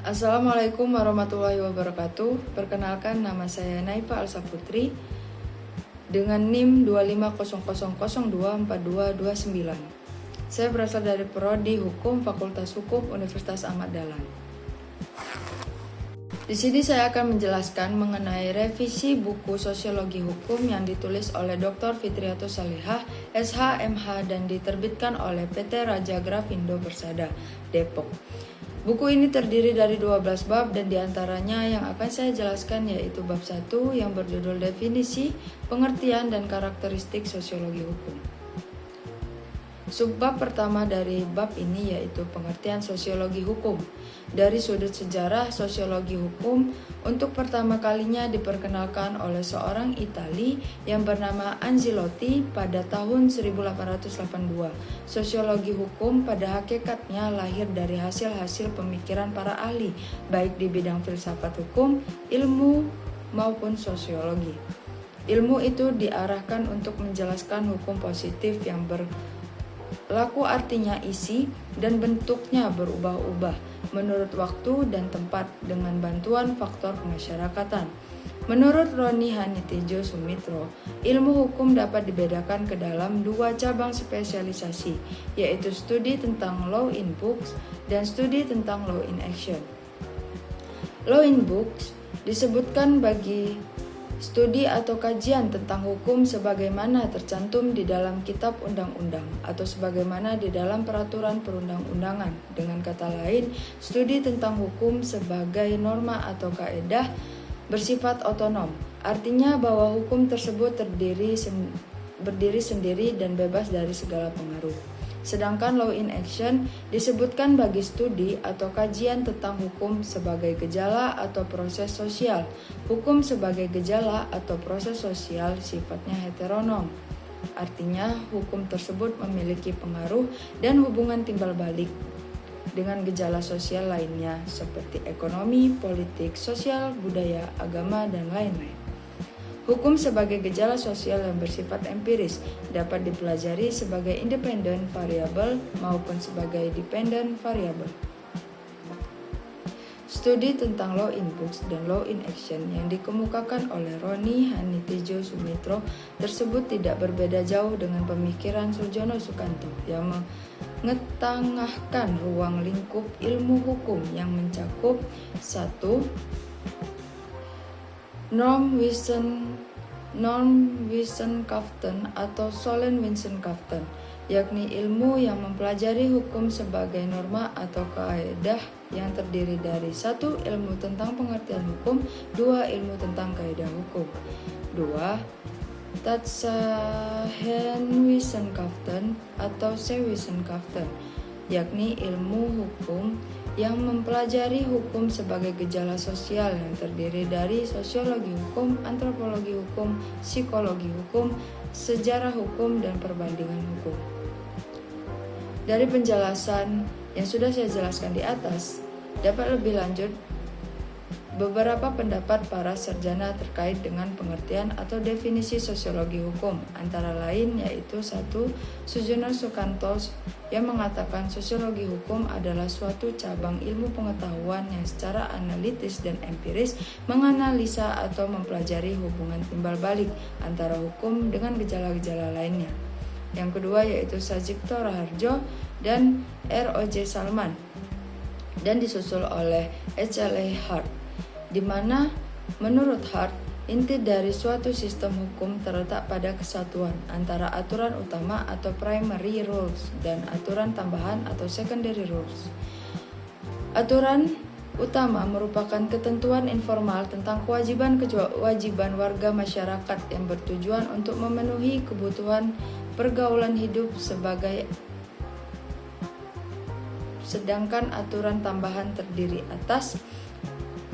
Assalamualaikum warahmatullahi wabarakatuh. Perkenalkan, nama saya Naifa Alsaputri dengan NIM 2500024229. Saya berasal dari Prodi Hukum Fakultas Hukum Universitas Ahmad Dahlan. Di sini saya akan menjelaskan mengenai revisi buku Sosiologi Hukum yang ditulis oleh Dr. Fitriyatus Salihah, SH, MH, dan diterbitkan oleh PT Raja Grafindo Persada, Depok. Buku ini terdiri dari 12 bab dan diantaranya yang akan saya jelaskan yaitu bab 1 yang berjudul Definisi, Pengertian, dan Karakteristik Sosiologi Hukum. Subbab pertama dari bab ini yaitu pengertian sosiologi hukum. Dari sudut sejarah, sosiologi hukum untuk pertama kalinya diperkenalkan oleh seorang Itali yang bernama Anzilotti pada tahun 1882. Sosiologi hukum pada hakikatnya lahir dari hasil-hasil pemikiran para ahli, baik di bidang filsafat hukum, ilmu, maupun sosiologi. Ilmu itu diarahkan untuk menjelaskan hukum positif yang berlaku, artinya isi dan bentuknya berubah-ubah menurut waktu dan tempat dengan bantuan faktor kemasyarakatan. Menurut Roni Hanitijo Sumitro, ilmu hukum dapat dibedakan ke dalam dua cabang spesialisasi, yaitu studi tentang law in books dan studi tentang law in action. Law in books disebutkan bagi studi atau kajian tentang hukum sebagaimana tercantum di dalam kitab undang-undang atau sebagaimana di dalam peraturan perundang-undangan. Dengan kata lain, studi tentang hukum sebagai norma atau kaedah bersifat otonom. Artinya bahwa hukum tersebut berdiri sendiri dan bebas dari segala pengaruh. Sedangkan law in action disebutkan bagi studi atau kajian tentang hukum sebagai gejala atau proses sosial. Hukum sebagai gejala atau proses sosial sifatnya heteronom. Artinya hukum tersebut memiliki pengaruh dan hubungan timbal balik dengan gejala sosial lainnya seperti ekonomi, politik, sosial, budaya, agama, dan lain-lain. Hukum sebagai gejala sosial yang bersifat empiris dapat dipelajari sebagai independent variable maupun sebagai dependent variable. Studi tentang law in books dan law in action yang dikemukakan oleh Roni Hanitijo Sumitro tersebut tidak berbeda jauh dengan pemikiran Surjono Sukanto yang mengetengahkan ruang lingkup ilmu hukum yang mencakup 1. Norm-Wissenschaft atau Solon-Wissenschaft, yakni ilmu yang mempelajari hukum sebagai norma atau kaedah yang terdiri dari 1. Ilmu tentang pengertian hukum, 2. Ilmu tentang kaedah hukum. 2. Tatsachen-Wissenschaft atau Se-Wissenschaft, yakni ilmu hukum yang mempelajari hukum sebagai gejala sosial yang terdiri dari sosiologi hukum, antropologi hukum, psikologi hukum, sejarah hukum, dan perbandingan hukum. Dari penjelasan yang sudah saya jelaskan di atas, dapat lebih lanjut beberapa pendapat para sarjana terkait dengan pengertian atau definisi sosiologi hukum, antara lain yaitu 1. Surjono Sukanto yang mengatakan sosiologi hukum adalah suatu cabang ilmu pengetahuan yang secara analitis dan empiris menganalisa atau mempelajari hubungan timbal balik antara hukum dengan gejala-gejala lainnya. Yang kedua yaitu Sajipto Raharjo dan R.O.J. Salman dan disusul oleh H.L.A. Hart, di mana menurut Hart, inti dari suatu sistem hukum terletak pada kesatuan antara aturan utama atau primary rules dan aturan tambahan atau secondary rules. Aturan utama merupakan ketentuan informal tentang kewajiban warga masyarakat yang bertujuan untuk memenuhi kebutuhan pergaulan hidup sedangkan aturan tambahan terdiri atas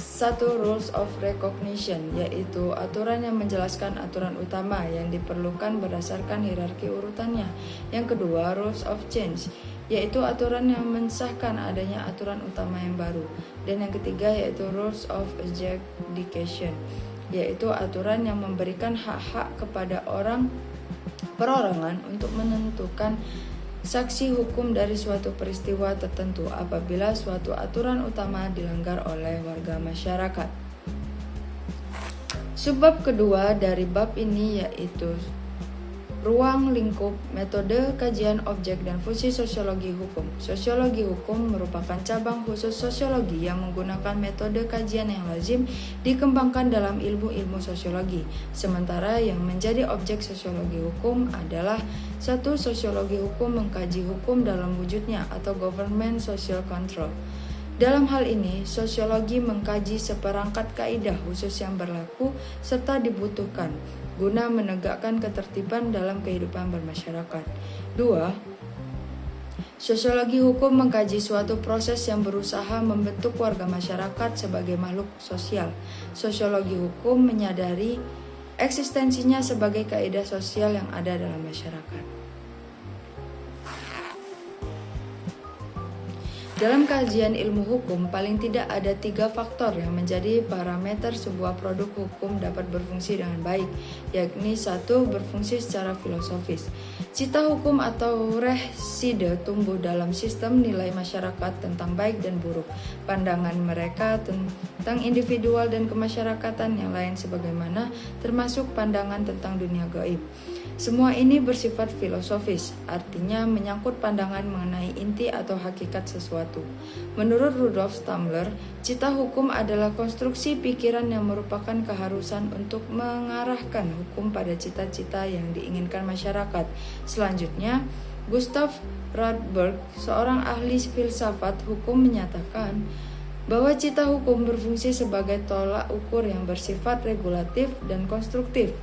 1. Rules of recognition, yaitu aturan yang menjelaskan aturan utama yang diperlukan berdasarkan hierarki urutannya. Yang kedua, rules of change, yaitu aturan yang mensahkan adanya aturan utama yang baru. Dan yang ketiga yaitu rules of adjudication, yaitu aturan yang memberikan hak-hak kepada perorangan untuk menentukan saksi hukum dari suatu peristiwa tertentu apabila suatu aturan utama dilanggar oleh warga masyarakat. Subbab kedua dari bab ini yaitu ruang lingkup metode kajian objek dan fungsi sosiologi hukum. Sosiologi hukum merupakan cabang khusus sosiologi yang menggunakan metode kajian yang lazim dikembangkan dalam ilmu-ilmu sosiologi. Sementara yang menjadi objek sosiologi hukum adalah satu, sosiologi hukum mengkaji hukum dalam wujudnya atau government social control. Dalam hal ini, sosiologi mengkaji seperangkat kaidah khusus yang berlaku serta dibutuhkan guna menegakkan ketertiban dalam kehidupan bermasyarakat. 2. Sosiologi hukum mengkaji suatu proses yang berusaha membentuk warga masyarakat sebagai makhluk sosial. Sosiologi hukum menyadari eksistensinya sebagai kaidah sosial yang ada dalam masyarakat. Dalam kajian ilmu hukum, paling tidak ada 3 faktor yang menjadi parameter sebuah produk hukum dapat berfungsi dengan baik, yakni 1. Berfungsi secara filosofis. Cita hukum atau reside tumbuh dalam sistem nilai masyarakat tentang baik dan buruk, pandangan mereka tentang individual dan kemasyarakatan yang lain sebagaimana, termasuk pandangan tentang dunia gaib. Semua ini bersifat filosofis, artinya menyangkut pandangan mengenai inti atau hakikat sesuatu. Menurut Rudolf Stamler, cita hukum adalah konstruksi pikiran yang merupakan keharusan untuk mengarahkan hukum pada cita-cita yang diinginkan masyarakat. Selanjutnya, Gustav Radberg, seorang ahli filsafat hukum, menyatakan bahwa cita hukum berfungsi sebagai tolak ukur yang bersifat regulatif dan konstruktif.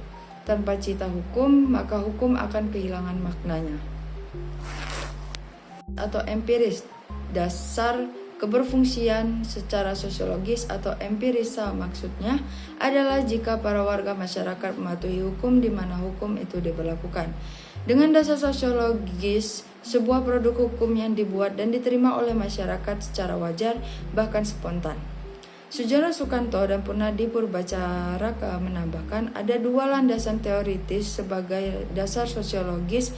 Tanpa cita hukum, maka hukum akan kehilangan maknanya. Atau empiris, dasar keberfungsian secara sosiologis atau empirisa maksudnya adalah jika para warga masyarakat mematuhi hukum di mana hukum itu diberlakukan. Dengan dasar sosiologis, sebuah produk hukum yang dibuat dan diterima oleh masyarakat secara wajar bahkan spontan. Sujono Sukanto dan Purnadi Purbacaraka menambahkan ada 2 landasan teoritis sebagai dasar sosiologis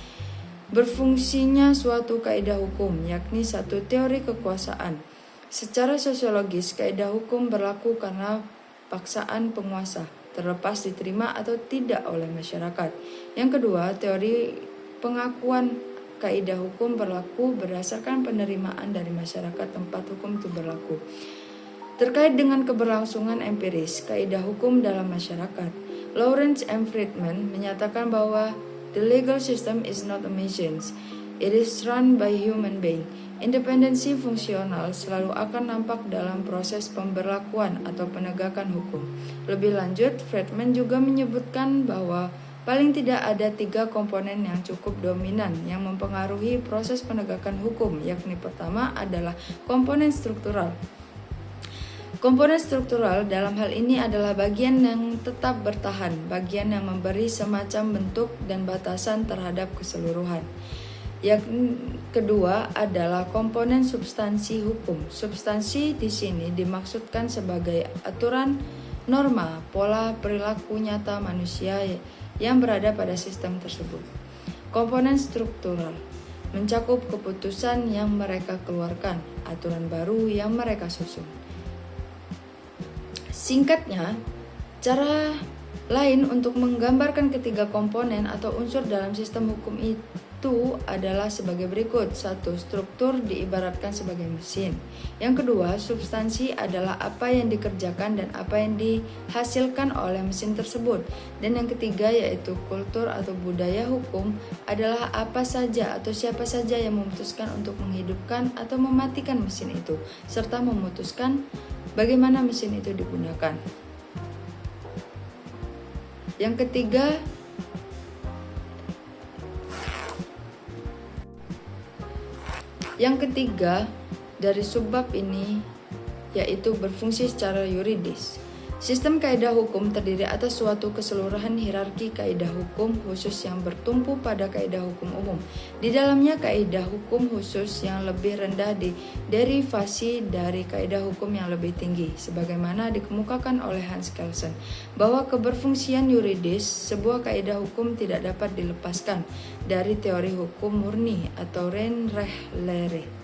berfungsinya suatu kaidah hukum, yakni 1. Teori kekuasaan. Secara sosiologis, kaidah hukum berlaku karena paksaan penguasa, terlepas diterima atau tidak oleh masyarakat. Yang kedua, teori pengakuan kaidah hukum berlaku berdasarkan penerimaan dari masyarakat tempat hukum itu berlaku. Terkait dengan keberlangsungan empiris kaidah hukum dalam masyarakat, Lawrence M. Friedman menyatakan bahwa the legal system is not a machine, it is run by human being. Independensi fungsional selalu akan nampak dalam proses pemberlakuan atau penegakan hukum. Lebih lanjut, Friedman juga menyebutkan bahwa paling tidak ada 3 komponen yang cukup dominan yang mempengaruhi proses penegakan hukum, yakni pertama adalah komponen struktural. Komponen struktural dalam hal ini adalah bagian yang tetap bertahan, bagian yang memberi semacam bentuk dan batasan terhadap keseluruhan. Yang kedua adalah komponen substansi hukum. Substansi di sini dimaksudkan sebagai aturan, norma, pola perilaku nyata manusia yang berada pada sistem tersebut. Komponen struktural mencakup keputusan yang mereka keluarkan, aturan baru yang mereka susun. Singkatnya, cara lain untuk menggambarkan ketiga komponen atau unsur dalam sistem hukum itu adalah sebagai berikut. 1. Struktur diibaratkan sebagai mesin. Yang kedua, substansi adalah apa yang dikerjakan dan apa yang dihasilkan oleh mesin tersebut. Dan yang ketiga yaitu kultur atau budaya hukum adalah apa saja atau siapa saja yang memutuskan untuk menghidupkan atau mematikan mesin itu, serta memutuskan bagaimana mesin itu digunakan. Yang ketiga dari subbab ini yaitu berfungsi secara yuridis. Sistem kaidah hukum terdiri atas suatu keseluruhan hierarki kaidah hukum khusus yang bertumpu pada kaidah hukum umum. Di dalamnya kaidah hukum khusus yang lebih rendah derivasi dari kaidah hukum yang lebih tinggi, sebagaimana dikemukakan oleh Hans Kelsen, bahwa keberfungsian yuridis sebuah kaidah hukum tidak dapat dilepaskan dari teori hukum murni atau rein recht-lehre.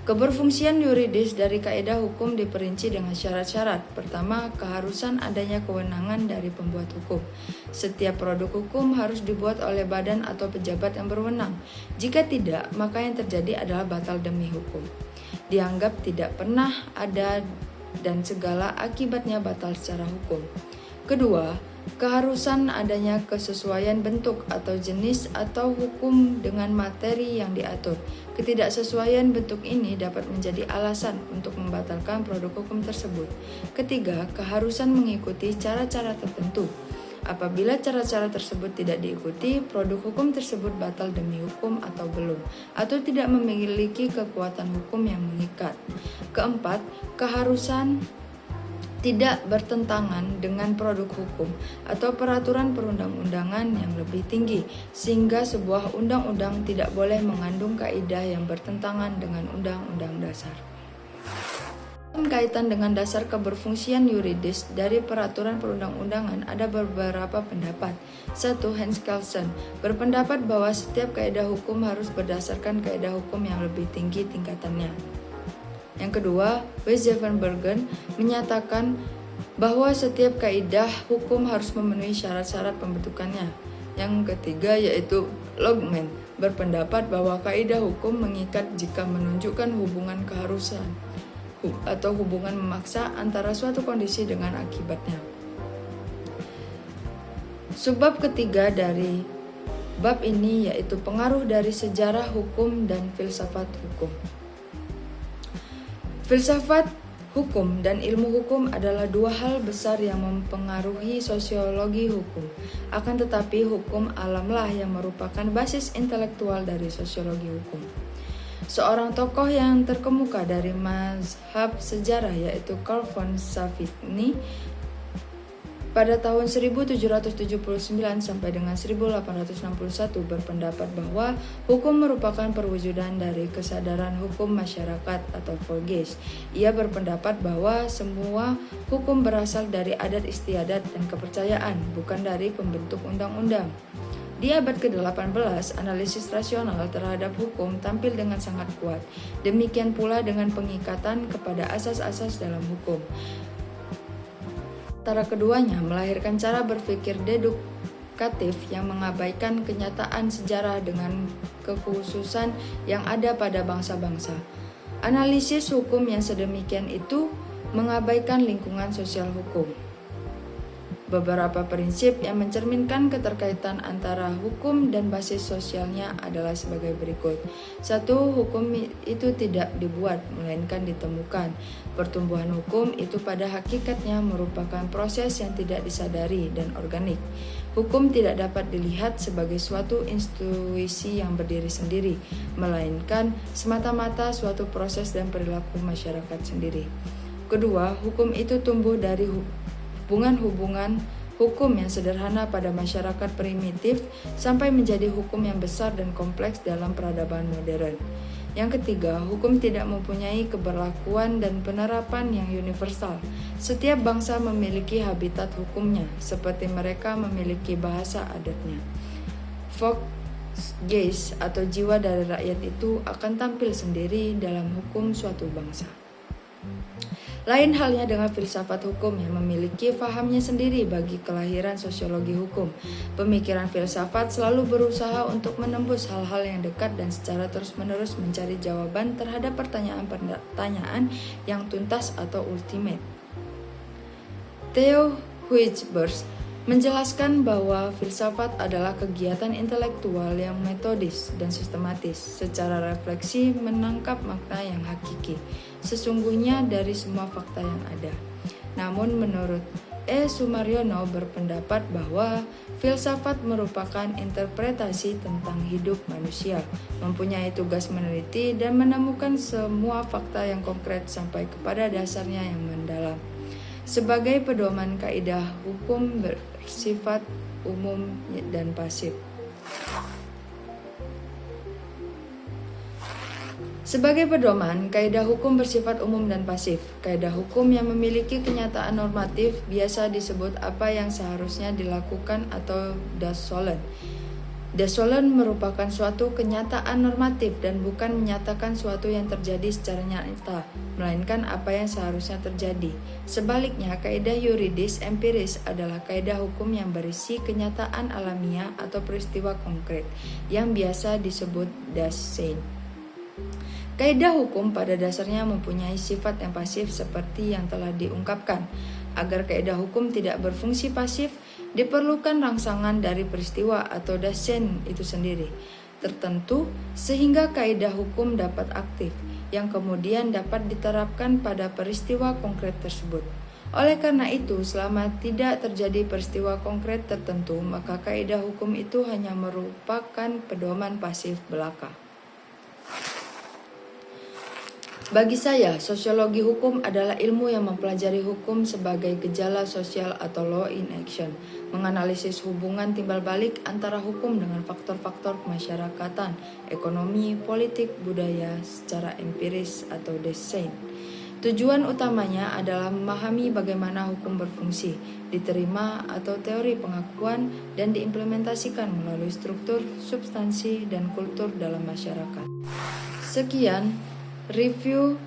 Keberfungsian yuridis dari kaidah hukum diperinci dengan syarat-syarat. Pertama, keharusan adanya kewenangan dari pembuat hukum. Setiap produk hukum harus dibuat oleh badan atau pejabat yang berwenang. Jika tidak, maka yang terjadi adalah batal demi hukum. Dianggap tidak pernah ada dan segala akibatnya batal secara hukum. Kedua, keharusan adanya kesesuaian bentuk atau jenis atau hukum dengan materi yang diatur. Ketidaksesuaian bentuk ini dapat menjadi alasan untuk membatalkan produk hukum tersebut. Ketiga, keharusan mengikuti cara-cara tertentu. Apabila cara-cara tersebut tidak diikuti, produk hukum tersebut batal demi hukum atau belum, atau tidak memiliki kekuatan hukum yang mengikat. Keempat, keharusan tidak bertentangan dengan produk hukum atau peraturan perundang-undangan yang lebih tinggi, sehingga sebuah undang-undang tidak boleh mengandung kaidah yang bertentangan dengan undang-undang dasar. Kaitan dengan dasar keberfungsian yuridis dari peraturan perundang-undangan ada beberapa pendapat. 1. Hans Kelsen berpendapat bahwa setiap kaidah hukum harus berdasarkan kaidah hukum yang lebih tinggi tingkatannya. Yang kedua, Weissenbergen menyatakan bahwa setiap kaidah hukum harus memenuhi syarat-syarat pembentukannya. Yang ketiga yaitu Logman berpendapat bahwa kaidah hukum mengikat jika menunjukkan hubungan keharusan atau hubungan memaksa antara suatu kondisi dengan akibatnya. Subbab ketiga dari bab ini yaitu pengaruh dari sejarah hukum dan filsafat hukum. Filsafat hukum dan ilmu hukum adalah dua hal besar yang mempengaruhi sosiologi hukum. Akan tetapi hukum alamlah yang merupakan basis intelektual dari sosiologi hukum. Seorang tokoh yang terkemuka dari mazhab sejarah yaitu Carl von Savigny pada tahun 1779 sampai dengan 1861 berpendapat bahwa hukum merupakan perwujudan dari kesadaran hukum masyarakat atau Volksgeist. Ia berpendapat bahwa semua hukum berasal dari adat istiadat dan kepercayaan, bukan dari pembentuk undang-undang. Di abad ke-18, analisis rasional terhadap hukum tampil dengan sangat kuat. Demikian pula dengan pengikatan kepada asas-asas dalam hukum. Antara keduanya melahirkan cara berpikir dedukatif yang mengabaikan kenyataan sejarah dengan kekhususan yang ada pada bangsa-bangsa. Analisis hukum yang sedemikian itu mengabaikan lingkungan sosial hukum. Beberapa prinsip yang mencerminkan keterkaitan antara hukum dan basis sosialnya adalah sebagai berikut. 1. Hukum itu tidak dibuat, melainkan ditemukan. Pertumbuhan hukum itu pada hakikatnya merupakan proses yang tidak disadari dan organik. Hukum tidak dapat dilihat sebagai suatu institusi yang berdiri sendiri, melainkan semata-mata suatu proses dan perilaku masyarakat sendiri. Kedua, hukum itu tumbuh dari hubungan-hubungan hukum yang sederhana pada masyarakat primitif sampai menjadi hukum yang besar dan kompleks dalam peradaban modern. Yang ketiga, hukum tidak mempunyai keberlakuan dan penerapan yang universal. Setiap bangsa memiliki habitat hukumnya, seperti mereka memiliki bahasa adatnya. Volksgeist atau jiwa dari rakyat itu akan tampil sendiri dalam hukum suatu bangsa. Lain halnya dengan filsafat hukum yang memiliki fahamnya sendiri bagi kelahiran sosiologi hukum. Pemikiran filsafat selalu berusaha untuk menembus hal-hal yang dekat dan secara terus-menerus mencari jawaban terhadap pertanyaan-pertanyaan yang tuntas atau ultimate. Theo Huijsberg menjelaskan bahwa filsafat adalah kegiatan intelektual yang metodis dan sistematis, secara refleksi menangkap makna yang hakiki, sesungguhnya dari semua fakta yang ada. Namun menurut E. Sumaryono berpendapat bahwa filsafat merupakan interpretasi tentang hidup manusia, mempunyai tugas meneliti dan menemukan semua fakta yang konkret sampai kepada dasarnya yang mendalam. sebagai pedoman kaidah hukum bersifat umum dan pasif. Sebagai pedoman, kaidah hukum bersifat umum dan pasif. Kaidah hukum yang memiliki kenyataan normatif biasa disebut apa yang seharusnya dilakukan atau das Solem. Das Solem merupakan suatu kenyataan normatif dan bukan menyatakan suatu yang terjadi secara nyata, melainkan apa yang seharusnya terjadi. Sebaliknya, kaidah yuridis empiris adalah kaidah hukum yang berisi kenyataan alamiah atau peristiwa konkret, yang biasa disebut das Sein. Kaidah hukum pada dasarnya mempunyai sifat yang pasif seperti yang telah diungkapkan. Agar kaidah hukum tidak berfungsi pasif, diperlukan rangsangan dari peristiwa atau das Sein itu sendiri tertentu sehingga kaidah hukum dapat aktif, yang kemudian dapat diterapkan pada peristiwa konkret tersebut. Oleh karena itu, selama tidak terjadi peristiwa konkret tertentu, maka kaidah hukum itu hanya merupakan pedoman pasif belaka. Bagi saya, sosiologi hukum adalah ilmu yang mempelajari hukum sebagai gejala sosial atau law in action, menganalisis hubungan timbal balik antara hukum dengan faktor-faktor kemasyarakatan, ekonomi, politik, budaya secara empiris atau das Sein. Tujuan utamanya adalah memahami bagaimana hukum berfungsi, diterima atau teori pengakuan, dan diimplementasikan melalui struktur, substansi, dan kultur dalam masyarakat. Sekian review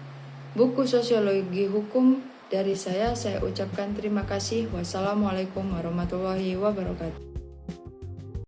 buku sosiologi hukum dari saya ucapkan terima kasih. Wassalamualaikum warahmatullahi wabarakatuh.